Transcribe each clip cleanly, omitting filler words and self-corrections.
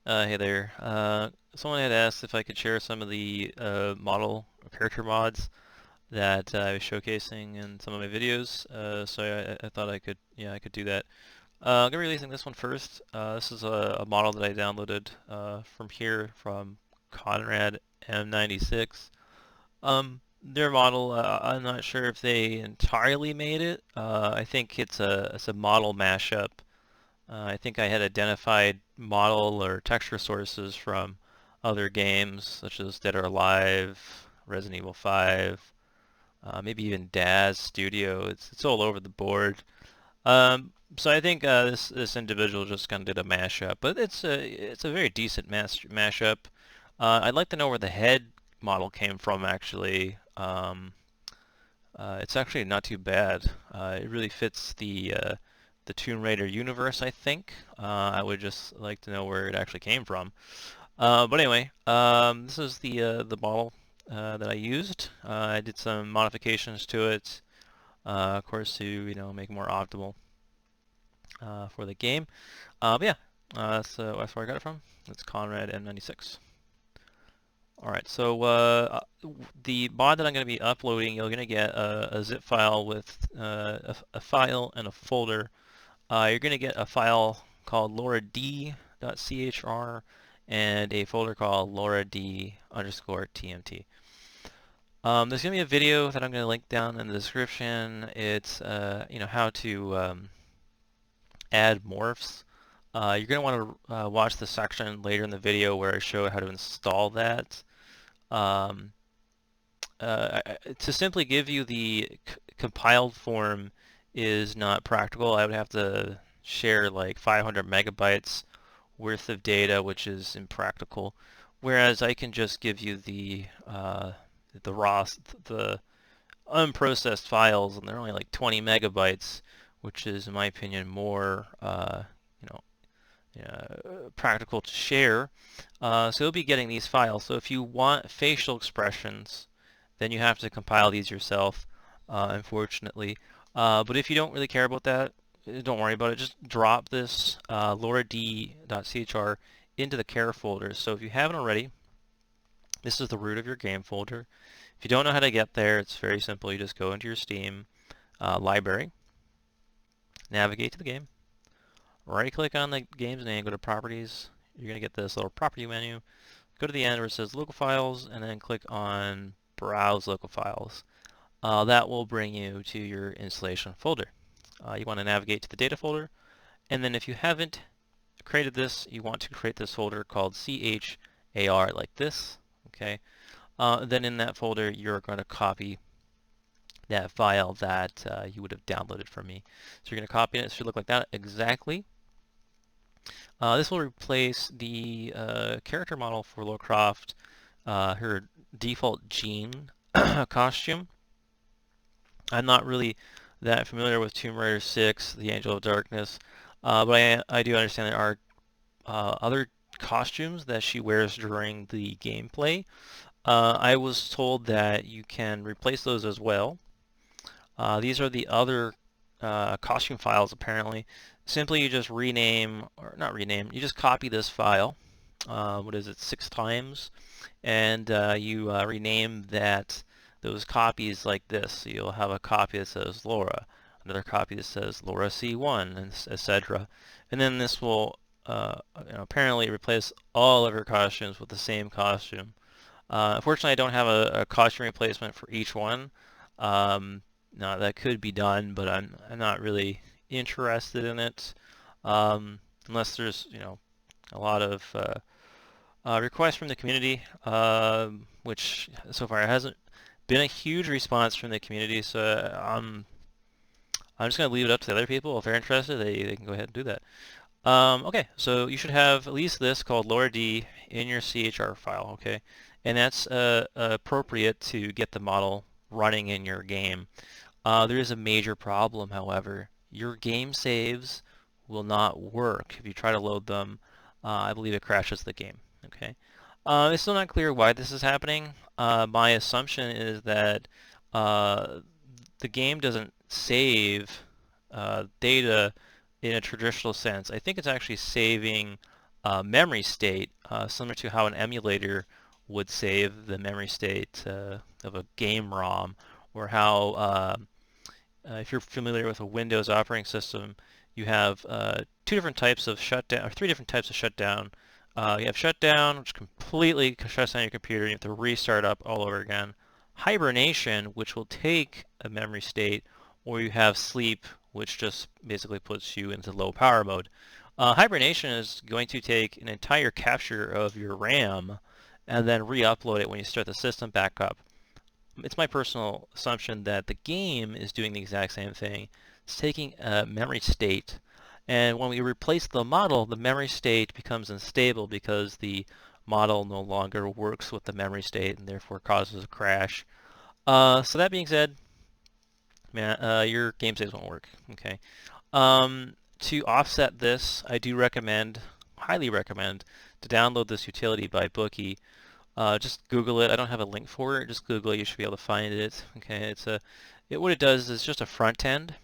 Hey there. Someone had asked if I could share some of the model or character mods that I was showcasing in some of my videos. So I thought I could do that. I'm gonna be releasing this one first. This is a model that I downloaded from here from Conrad M96. Their model, I'm not sure if they entirely made it. I think it's a model mashup. I think I had identified model or texture sources from other games such as Dead or Alive, Resident Evil 5, maybe even Daz Studio. It's all over the board. So I think this individual just kind of did a mashup, but it's a very decent mashup. I'd like to know where the head model came from actually. It's actually not too bad. It really fits the Tomb Raider universe, I think. I would just like to know where it actually came from. But anyway, this is the model that I used. I did some modifications to it, of course, to make it more optimal for the game. But yeah, that's where I got it from. It's Conrad M96. All right, so the mod that I'm going to be uploading, you're going to get a zip file with a file and a folder. You're going to get a file called LauraD.chr and a folder called LauraD_TMT. There's going to be a video that I'm going to link down in the description. It's how to add morphs. You're going to want to watch the section later in the video where I show how to install that. Um, to simply give you the compiled form is not practical. I would have to share like 500 megabytes worth of data, which is impractical. Whereas I can just give you the raw, the unprocessed files, and they're only like 20 megabytes, which is, in my opinion, more you know practical to share. So you'll be getting these files. So if you want facial expressions, then you have to compile these yourself, unfortunately. But if you don't really care about that, don't worry about it. Just drop this LauraD.chr into the care folder. So if you haven't already, this is the root of your game folder. If you don't know how to get there, it's very simple. You just go into your Steam library, navigate to the game, right-click on the game's name, go to Properties. You're going to get this little property menu. Go to the end where it says Local Files, and then click on Browse Local Files. That will bring you to your installation folder. You want to navigate to the data folder, and then if you haven't created this, you want to create this folder called CHAR like this. Okay. Then in that folder, you're going to copy that file that you would have downloaded from me. So you're going to copy it. It should look like that exactly. This will replace the character model for Lara Croft, her default Jean costume. I'm not really that familiar with Tomb Raider 6, The Angel of Darkness, but I do understand there are other costumes that she wears during the gameplay. I was told that you can replace those as well. These are the other costume files apparently. Simply you just rename, or not rename, you just copy this file, what is it, 6 times, and you rename those copies like this. So you'll have a copy that says Laura, another copy that says Laura C1, and etc. And then this will apparently replace all of her costumes with the same costume. Unfortunately, I don't have a costume replacement for each one. No, that could be done, but I'm not really interested in it, unless there's a lot of requests from the community, which so far hasn't been a huge response from the community. So I'm just gonna leave it up to the other people. If they're interested, they can go ahead and do that. Okay, so you should have at least this called Laura D in your CHR file, okay? And that's appropriate to get the model running in your game. There is a major problem, however. Your game saves will not work if you try to load them. I believe it crashes the game, okay? It's still not clear why this is happening. My assumption is that uh, the game doesn't save data in a traditional sense. I think it's actually saving memory state, similar to how an emulator would save the memory state of a game ROM, or how if you're familiar with a Windows operating system, you have two different types of shutdown, or three different types of shutdown. You have shutdown, which completely shuts down your computer. You have to restart up all over again. Hibernation, which will take a memory state, or you have sleep, which just basically puts you into low power mode. Hibernation is going to take an entire capture of your RAM and then re-upload it when you start the system back up. It's my personal assumption that the game is doing the exact same thing. It's taking a memory state, and when we replace the model, the memory state becomes unstable because the model no longer works with the memory state and therefore causes a crash. So that being said, man, your game saves won't work. Okay. To offset this, I do recommend, highly recommend, to download this utility by Bookie. Just Google it. I don't have a link for it. Just Google it. You should be able to find it. Okay, what it does is just a front end.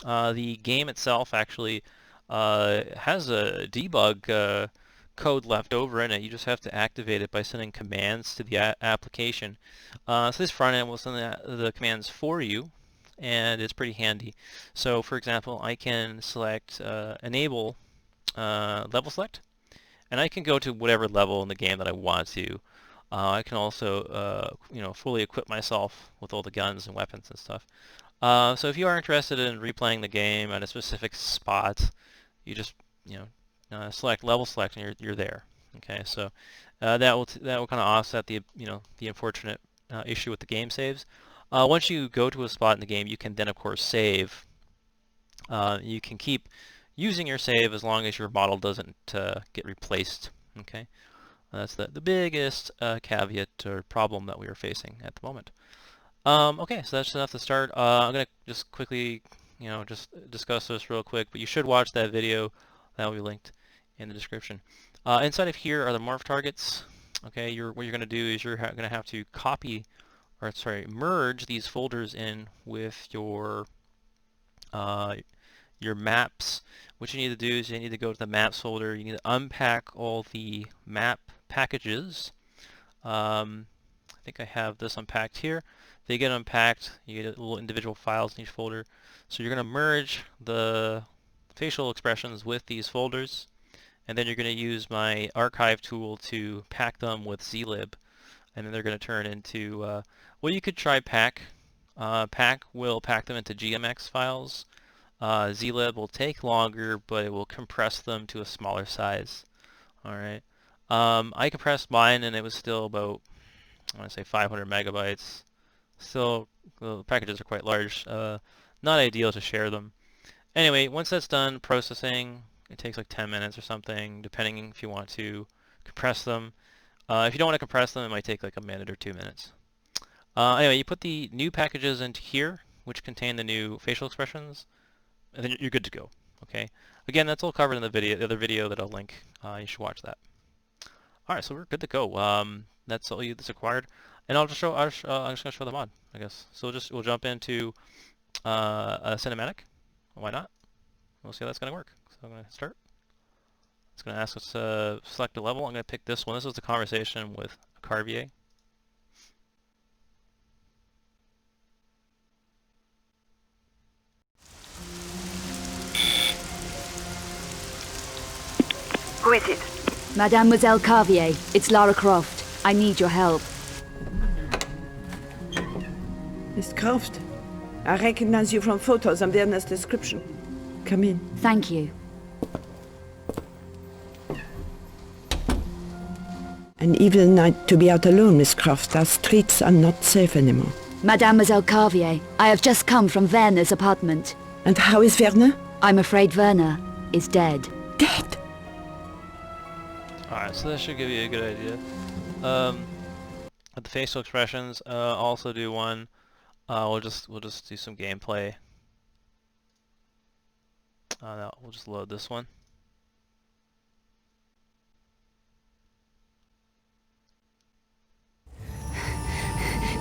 The game itself actually has a debug code left over in it. You just have to activate it by sending commands to the application. So this front end will send the commands for you, and it's pretty handy. So for example, I can select enable level select, and I can go to whatever level in the game that I want to. I can also, fully equip myself with all the guns and weapons and stuff. So if you are interested in replaying the game at a specific spot, you just, select level select, and you're there. Okay, so that will kind of offset the unfortunate issue with the game saves. Once you go to a spot in the game, you can then of course save. You can keep using your save as long as your model doesn't get replaced. Okay. That's the biggest caveat or problem that we are facing at the moment. Okay, so that's enough to start. I'm going to just quickly, just discuss this real quick, but you should watch that video. That will be linked in the description. Inside of here are the morph targets. Okay, what you're going to do is you're going to have to merge these folders in with your maps. What you need to do is you need to go to the maps folder. You need to unpack all the map packages. I think I have this unpacked here. They get unpacked. You get little individual files in each folder. So you're going to merge the facial expressions with these folders, and then you're going to use my archive tool to pack them with zlib, and then they're going to turn into, well, you could try pack. Pack will pack them into GMX files. Zlib will take longer, but it will compress them to a smaller size. Alright. I compressed mine and it was still about, I want to say 500 megabytes. Still, the packages are quite large. Not ideal to share them. Anyway, once that's done processing, it takes like 10 minutes or something, depending if you want to compress them. If you don't want to compress them, it might take like a minute or 2 minutes. Anyway, you put the new packages into here, which contain the new facial expressions, and then you're good to go. Okay. Again, that's all covered in the other video that I'll link. You should watch that. All right, so we're good to go. That's all that's required, and I'm just gonna show the mod, I guess. So we'll jump into a cinematic. Why not? We'll see how that's gonna work. So I'm gonna start. It's gonna ask us to select a level. I'm gonna pick this one. This was the conversation with Carvier. Who is it? Mademoiselle Carvier, it's Lara Croft. I need your help. Miss Croft, I recognize you from photos and Werner's description. Come in. Thank you. An evil night to be out alone, Miss Croft. Our streets are not safe anymore. Mademoiselle Carvier, I have just come from Werner's apartment. And how is Werner? I'm afraid Werner is dead. Dead? Alright, so that should give you a good idea. With the facial expressions, also do one. We'll just do some gameplay. No, we'll just load this one.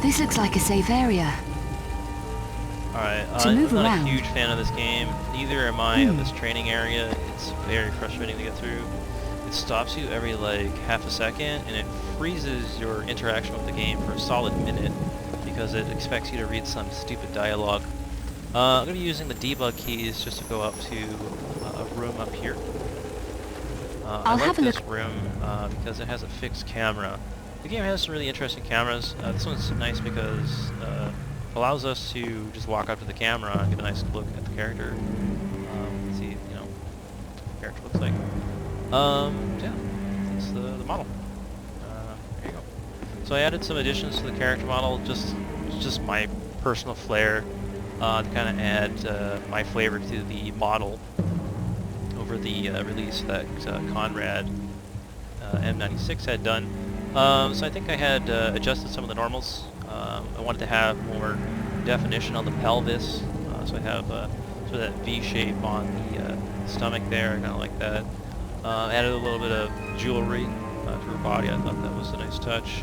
This looks like a safe area. Alright, To move I'm not around. a huge fan of this game. Neither am I of this training area. It's very frustrating to get through. it stops you every like half a second, and it freezes your interaction with the game for a solid minute because it expects you to read some stupid dialogue. I'm going to be using the debug keys just to go up to a room up here. I I'll like have a this look. room because it has a fixed camera. The game has some really interesting cameras. This one's nice because it allows us to just walk up to the camera and get a nice look at the character. See, you know, what the character looks like. Yeah, that's the model. There you go. So I added some additions to the character model, just my personal flair, to kind of add my flavor to the model over the release that Conrad M96 had done. So I think I had adjusted some of the normals. I wanted to have more definition on the pelvis, so I have sort of that V shape on the stomach there. I kind of like that. Added a little bit of jewelry to her body. I thought that was a nice touch.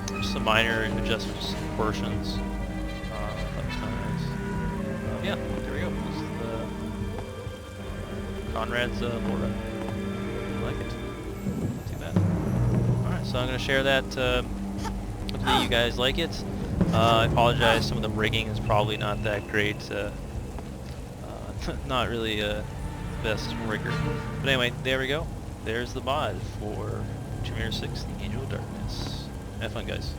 Just some minor adjustments to some proportions. That was kind of nice. Yeah, there we go. This is the Conrad's Lara. I like it. Not too bad. Alright, so I'm going to share that. Hopefully you guys like it. I apologize, some of the rigging is probably not that great. Not really best rigger. But anyway, there we go. There's the mod for Tomb Raider 6, The Angel of Darkness. Have fun, guys.